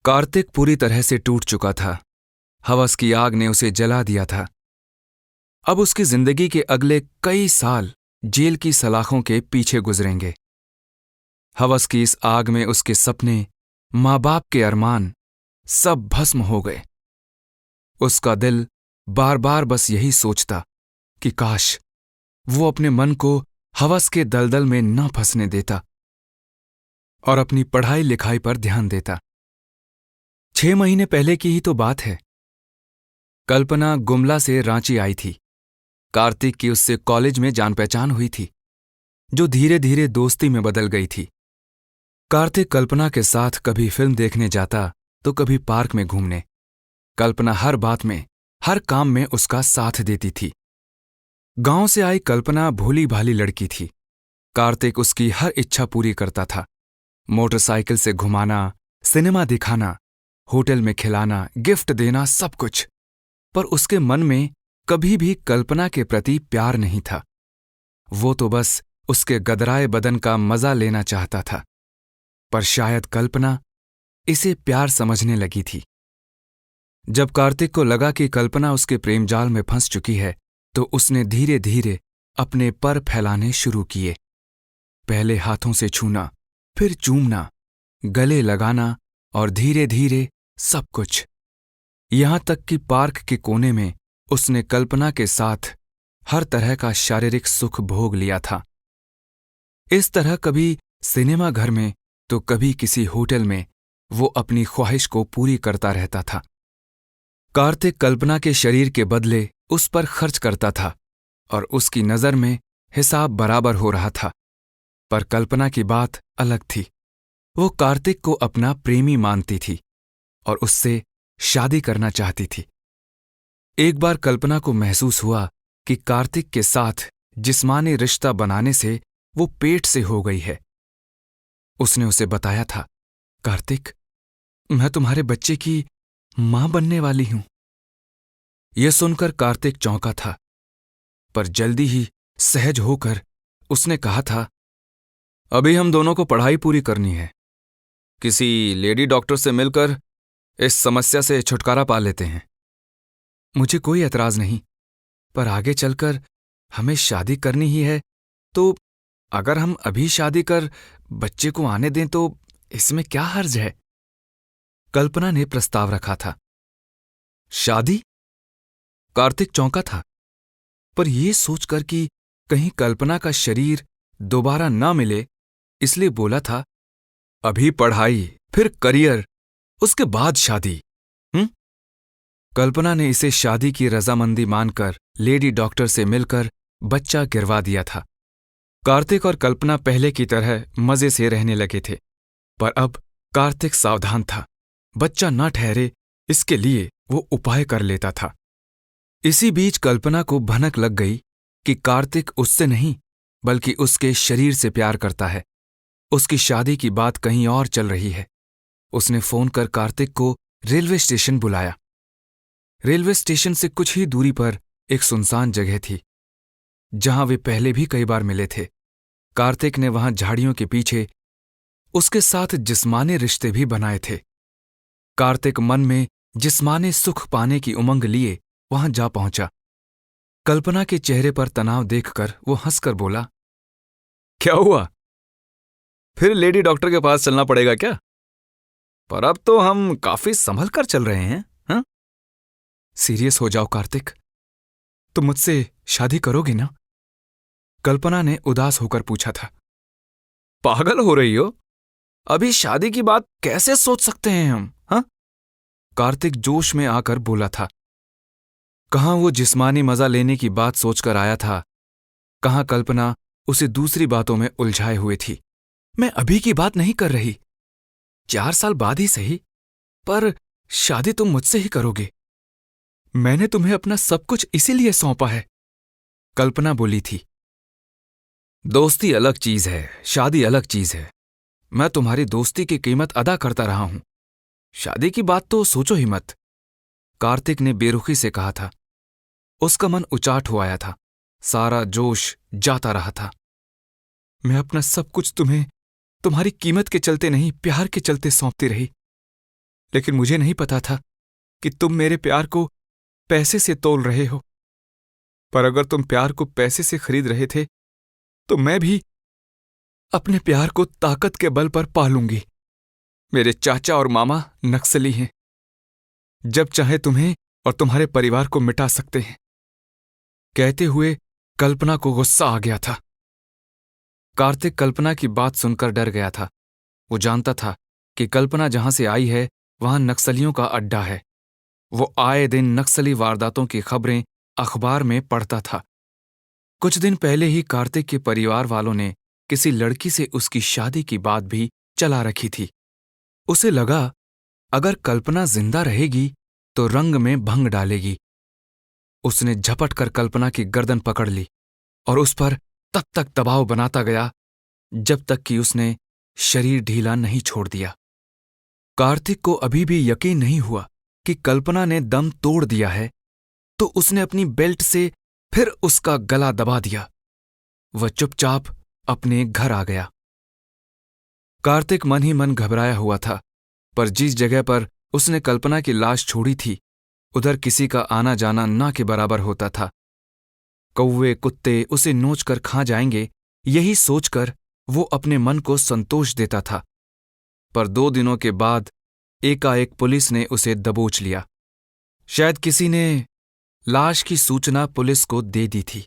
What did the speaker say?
कार्तिक पूरी तरह से टूट चुका था। हवस की आग ने उसे जला दिया था। अब उसकी जिंदगी के अगले कई साल जेल की सलाखों के पीछे गुजरेंगे। हवस की इस आग में उसके सपने, माँ बाप के अरमान सब भस्म हो गए। उसका दिल बार बार बस यही सोचता कि काश वो अपने मन को हवस के दलदल में न फंसने देता और अपनी पढ़ाई लिखाई पर ध्यान देता। 6 महीने पहले की ही तो बात है। कल्पना गुमला से रांची आई थी। कार्तिक की उससे कॉलेज में जान पहचान हुई थी, जो धीरे धीरे दोस्ती में बदल गई थी। कार्तिक कल्पना के साथ कभी फिल्म देखने जाता तो कभी पार्क में घूमने। कल्पना हर बात में, हर काम में उसका साथ देती थी। गांव से आई कल्पना भोली भाली लड़की थी। कार्तिक उसकी हर इच्छा पूरी करता था। मोटरसाइकिल से घुमाना, सिनेमा दिखाना, होटल में खिलाना, गिफ्ट देना, सब कुछ। पर उसके मन में कभी भी कल्पना के प्रति प्यार नहीं था। वो तो बस उसके गदराए बदन का मजा लेना चाहता था। पर शायद कल्पना इसे प्यार समझने लगी थी। जब कार्तिक को लगा कि कल्पना उसके प्रेम जाल में फंस चुकी है, तो उसने धीरे धीरे अपने पर फैलाने शुरू किए। पहले हाथों से छूना, फिर चूमना, गले लगाना और धीरे धीरे सब कुछ। यहां तक कि पार्क के कोने में उसने कल्पना के साथ हर तरह का शारीरिक सुख भोग लिया था। इस तरह कभी सिनेमा घर में तो कभी किसी होटल में वो अपनी ख्वाहिश को पूरी करता रहता था। कार्तिक कल्पना के शरीर के बदले उस पर खर्च करता था और उसकी नजर में हिसाब बराबर हो रहा था। पर कल्पना की बात अलग थी। वो कार्तिक को अपना प्रेमी मानती थी और उससे शादी करना चाहती थी। एक बार कल्पना को महसूस हुआ कि कार्तिक के साथ जिस्मानी रिश्ता बनाने से वो पेट से हो गई है। उसने उसे बताया था, कार्तिक, मैं तुम्हारे बच्चे की मां बनने वाली हूं। यह सुनकर कार्तिक चौंका था, पर जल्दी ही सहज होकर उसने कहा था, अभी हम दोनों को पढ़ाई पूरी करनी है। किसी लेडी डॉक्टर से मिलकर इस समस्या से छुटकारा पा लेते हैं। मुझे कोई एतराज नहीं, पर आगे चलकर हमें शादी करनी ही है, तो अगर हम अभी शादी कर बच्चे को आने दें तो इसमें क्या हर्ज है? कल्पना ने प्रस्ताव रखा था। शादी? कार्तिक चौंका था, पर यह सोचकर कि कहीं कल्पना का शरीर दोबारा ना मिले, इसलिए बोला था, अभी पढ़ाई, फिर करियर, उसके बाद शादी। कल्पना ने इसे शादी की रजामंदी मानकर लेडी डॉक्टर से मिलकर बच्चा गिरवा दिया था। कार्तिक और कल्पना पहले की तरह मजे से रहने लगे थे, पर अब कार्तिक सावधान था। बच्चा न ठहरे, इसके लिए वो उपाय कर लेता था। इसी बीच कल्पना को भनक लग गई कि कार्तिक उससे नहीं बल्कि उसके शरीर से प्यार करता है। उसकी शादी की बात कहीं और चल रही है। उसने फोन कर कार्तिक को रेलवे स्टेशन बुलाया। रेलवे स्टेशन से कुछ ही दूरी पर एक सुनसान जगह थी, जहां वे पहले भी कई बार मिले थे। कार्तिक ने वहां झाड़ियों के पीछे उसके साथ जिस्मानी रिश्ते भी बनाए थे। कार्तिक मन में जिस्मानी सुख पाने की उमंग लिए वहां जा पहुंचा। कल्पना के चेहरे पर तनाव देखकर वो हंसकर बोला, क्या हुआ? फिर लेडी डॉक्टर के पास चलना पड़ेगा क्या? पर अब तो हम काफी संभल कर चल रहे हैं। हाँ? सीरियस हो जाओ कार्तिक, तुम मुझसे शादी करोगे ना? कल्पना ने उदास होकर पूछा था। पागल हो रही हो? अभी शादी की बात कैसे सोच सकते हैं हम? हाँ? कार्तिक जोश में आकर बोला था। कहाँ वो जिस्मानी मजा लेने की बात सोचकर आया था, कहाँ कल्पना उसे दूसरी बातों में उलझाए हुए थी। मैं अभी की बात नहीं कर रही, 4 साल बाद ही सही, पर शादी तुम मुझसे ही करोगे। मैंने तुम्हें अपना सब कुछ इसीलिए सौंपा है, कल्पना बोली थी। दोस्ती अलग चीज है, शादी अलग चीज है। मैं तुम्हारी दोस्ती की कीमत अदा करता रहा हूं, शादी की बात तो सोचो ही मत, कार्तिक ने बेरुखी से कहा था। उसका मन उचाट हो आया था, सारा जोश जाता रहा था। मैं अपना सब कुछ तुम्हें तुम्हारी कीमत के चलते नहीं, प्यार के चलते सौंपती रही, लेकिन मुझे नहीं पता था कि तुम मेरे प्यार को पैसे से तोल रहे हो। पर अगर तुम प्यार को पैसे से खरीद रहे थे तो मैं भी अपने प्यार को ताकत के बल पर पालूंगी। मेरे चाचा और मामा नक्सली हैं, जब चाहे तुम्हें और तुम्हारे परिवार को मिटा सकते हैं। कहते हुए कल्पना को गुस्सा आ गया था। कार्तिक कल्पना की बात सुनकर डर गया था। वो जानता था कि कल्पना जहां से आई है वहां नक्सलियों का अड्डा है। वो आए दिन नक्सली वारदातों की खबरें अखबार में पढ़ता था। कुछ दिन पहले ही कार्तिक के परिवार वालों ने किसी लड़की से उसकी शादी की बात भी चला रखी थी। उसे लगा अगर कल्पना जिंदा रहेगी तो रंग में भंग डालेगी। उसने झपट कर कल्पना की गर्दन पकड़ ली और उस पर तब तक दबाव बनाता गया जब तक कि उसने शरीर ढीला नहीं छोड़ दिया। कार्तिक को अभी भी यकीन नहीं हुआ कि कल्पना ने दम तोड़ दिया है, तो उसने अपनी बेल्ट से फिर उसका गला दबा दिया। वह चुपचाप अपने घर आ गया। कार्तिक मन ही मन घबराया हुआ था, पर जिस जगह पर उसने कल्पना की लाश छोड़ी थी उधर किसी का आना जाना ना के बराबर होता था। कौवे कुत्ते उसे नोच कर खा जाएंगे, यही सोचकर वो अपने मन को संतोष देता था। पर 2 दिनों के बाद एकाएक पुलिस ने उसे दबोच लिया। शायद किसी ने लाश की सूचना पुलिस को दे दी थी।